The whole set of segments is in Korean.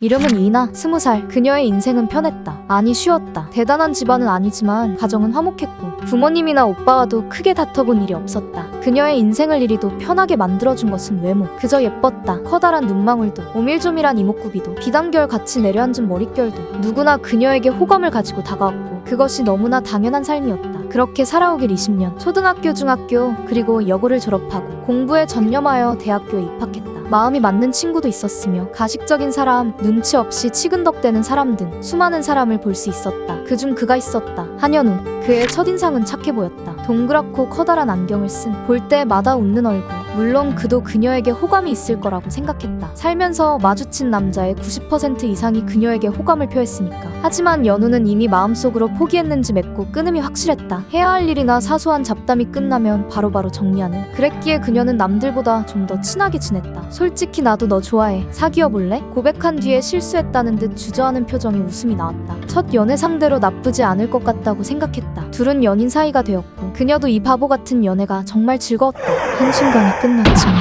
이름은 이나, 20살. 그녀의 인생은 편했다. 아니 쉬웠다. 대단한 집안은 아니지만 가정은 화목했고 부모님이나 오빠와도 크게 다퉈본 일이 없었다. 그녀의 인생을 이리도 편하게 만들어준 것은 외모. 그저 예뻤다. 커다란 눈망울도 오밀조밀한 이목구비도 비단결 같이 내려앉은 머릿결도 누구나 그녀에게 호감을 가지고 다가왔고 그것이 너무나 당연한 삶이었다. 그렇게 살아오길 20년. 초등학교, 중학교, 그리고 여고를 졸업하고 공부에 전념하여 대학교에 입학했다. 마음이 맞는 친구도 있었으며 가식적인 사람, 눈치 없이 치근덕대는 사람 등 수많은 사람을 볼 수 있었다. 그중 그가 있었다. 한현우. 그의 첫인상은 착해 보였다. 동그랗고 커다란 안경을 쓴 볼 때마다 웃는 얼굴. 물론 그도 그녀에게 호감이 있을 거라고 생각했다. 살면서 마주친 남자의 90% 이상이 그녀에게 호감을 표했으니까. 하지만 연우는 이미 마음속으로 포기했는지 맺고 끊음이 확실했다. 해야 할 일이나 사소한 잡담이 끝나면 바로바로 정리하는. 그랬기에 그녀는 남들보다 좀 더 친하게 지냈다. 솔직히 나도 너 좋아해. 사귀어 볼래? 고백한 뒤에 실수했다는 듯 주저하는 표정에 웃음이 나왔다. 첫 연애 상대로 나쁘지 않을 것 같다고 생각했다. 둘은 연인 사이가 되었고 그녀도 이 바보 같은 연애가 정말 즐거웠다. 한순간에 끝났지만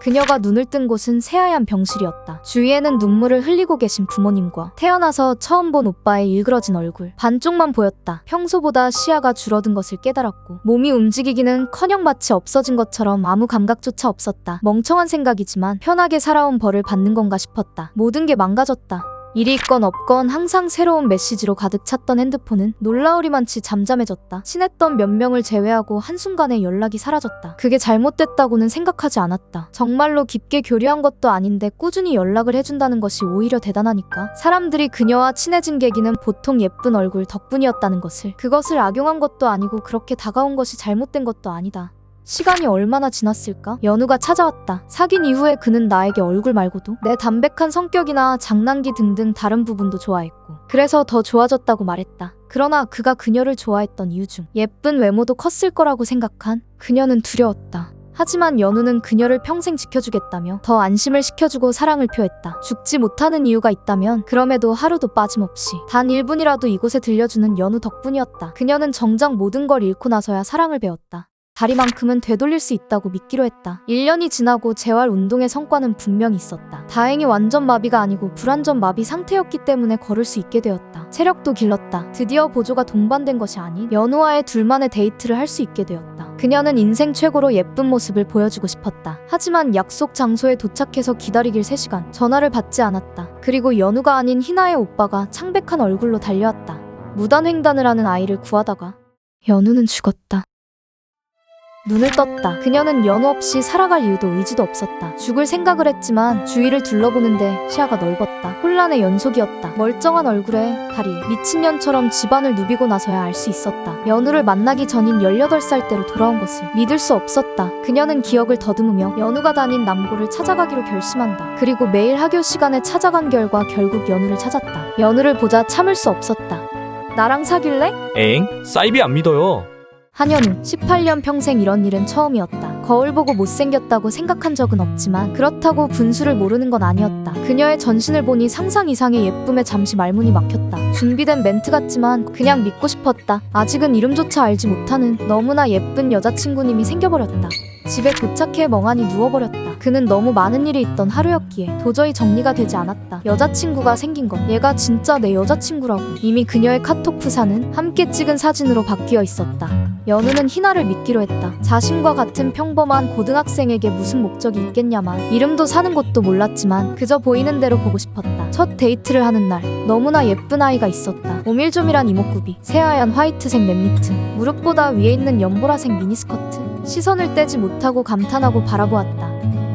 그녀가 눈을 뜬 곳은 새하얀 병실이었다. 주위에는 눈물을 흘리고 계신 부모님과 태어나서 처음 본 오빠의 일그러진 얼굴. 반쪽만 보였다. 평소보다 시야가 줄어든 것을 깨달았고 몸이 움직이기는커녕 마치 없어진 것처럼 아무 감각조차 없었다. 멍청한 생각이지만 편하게 살아온 벌을 받는 건가 싶었다. 모든 게 망가졌다. 일이 있건 없건 항상 새로운 메시지로 가득 찼던 핸드폰은 놀라우리만치 잠잠해졌다. 친했던 몇 명을 제외하고 한순간에 연락이 사라졌다. 그게 잘못됐다고는 생각하지 않았다. 정말로 깊게 교류한 것도 아닌데 꾸준히 연락을 해준다는 것이 오히려 대단하니까. 사람들이 그녀와 친해진 계기는 보통 예쁜 얼굴 덕분이었다는 것을. 그것을 악용한 것도 아니고 그렇게 다가온 것이 잘못된 것도 아니다. 시간이 얼마나 지났을까? 연우가 찾아왔다. 사귄 이후에 그는 나에게 얼굴 말고도 내 담백한 성격이나 장난기 등등 다른 부분도 좋아했고 그래서 더 좋아졌다고 말했다. 그러나 그가 그녀를 좋아했던 이유 중 예쁜 외모도 컸을 거라고 생각한 그녀는 두려웠다. 하지만 연우는 그녀를 평생 지켜주겠다며 더 안심을 시켜주고 사랑을 표했다. 죽지 못하는 이유가 있다면 그럼에도 하루도 빠짐없이 단 1분이라도 이곳에 들려주는 연우 덕분이었다. 그녀는 정작 모든 걸 잃고 나서야 사랑을 배웠다. 다리만큼은 되돌릴 수 있다고 믿기로 했다. 1년이 지나고 재활 운동의 성과는 분명히 있었다. 다행히 완전 마비가 아니고 불완전 마비 상태였기 때문에 걸을 수 있게 되었다. 체력도 길렀다. 드디어 보조가 동반된 것이 아닌 연우와의 둘만의 데이트를 할 수 있게 되었다. 그녀는 인생 최고로 예쁜 모습을 보여주고 싶었다. 하지만 약속 장소에 도착해서 기다리길 3시간. 전화를 받지 않았다. 그리고 연우가 아닌 희나의 오빠가 창백한 얼굴로 달려왔다. 무단횡단을 하는 아이를 구하다가 연우는 죽었다. 눈을 떴다. 그녀는 연우 없이 살아갈 이유도 의지도 없었다. 죽을 생각을 했지만 주위를 둘러보는데 시야가 넓었다. 혼란의 연속이었다. 멀쩡한 얼굴에 다리, 미친년처럼 집안을 누비고 나서야 알 수 있었다. 연우를 만나기 전인 18살 때로 돌아온 것을 믿을 수 없었다. 그녀는 기억을 더듬으며 연우가 다닌 남고를 찾아가기로 결심한다. 그리고 매일 학교 시간에 찾아간 결과 결국 연우를 찾았다. 연우를 보자 참을 수 없었다. 나랑 사귈래? 엥? 사이비 안 믿어요. 한현우. 18년 평생 이런 일은 처음이었다. 거울 보고 못생겼다고 생각한 적은 없지만 그렇다고 분수를 모르는 건 아니었다. 그녀의 전신을 보니 상상 이상의 예쁨에 잠시 말문이 막혔다. 준비된 멘트 같지만 그냥 믿고 싶었다. 아직은 이름조차 알지 못하는 너무나 예쁜 여자친구님이 생겨버렸다. 집에 도착해 멍하니 누워버렸다. 그는 너무 많은 일이 있던 하루였기에 도저히 정리가 되지 않았다. 여자친구가 생긴 것. 얘가 진짜 내 여자친구라고. 이미 그녀의 카톡 프사는 함께 찍은 사진으로 바뀌어 있었다. 연우는 희나를 믿기로 했다. 자신과 같은 평범한 고등학생에게 무슨 목적이 있겠냐만. 이름도 사는 곳도 몰랐지만 그저 보이는 대로 보고 싶었다. 첫 데이트를 하는 날 너무나 예쁜 아이가 있었다. 오밀조밀한 이목구비, 새하얀 화이트색 랩니트, 무릎보다 위에 있는 연보라색 미니스커트. 시선을 떼지 못하고 감탄하고 바라보았다.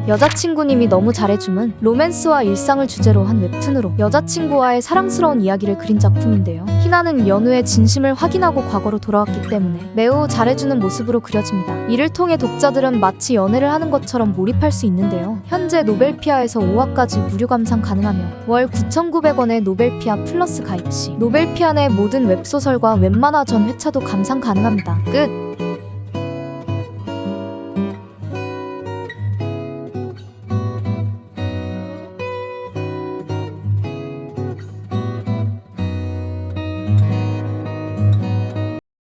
여자친구님이 너무 잘해주면 로맨스와 일상을 주제로 한 웹툰으로 여자친구와의 사랑스러운 이야기를 그린 작품인데요. 희나는 연우의 진심을 확인하고 과거로 돌아왔기 때문에 매우 잘해주는 모습으로 그려집니다. 이를 통해 독자들은 마치 연애를 하는 것처럼 몰입할 수 있는데요. 현재 노벨피아에서 5화까지 무료 감상 가능하며 월 9,900원의 노벨피아 플러스 가입 시 노벨피아 내 모든 웹소설과 웹만화 전 회차도 감상 가능합니다. 끝!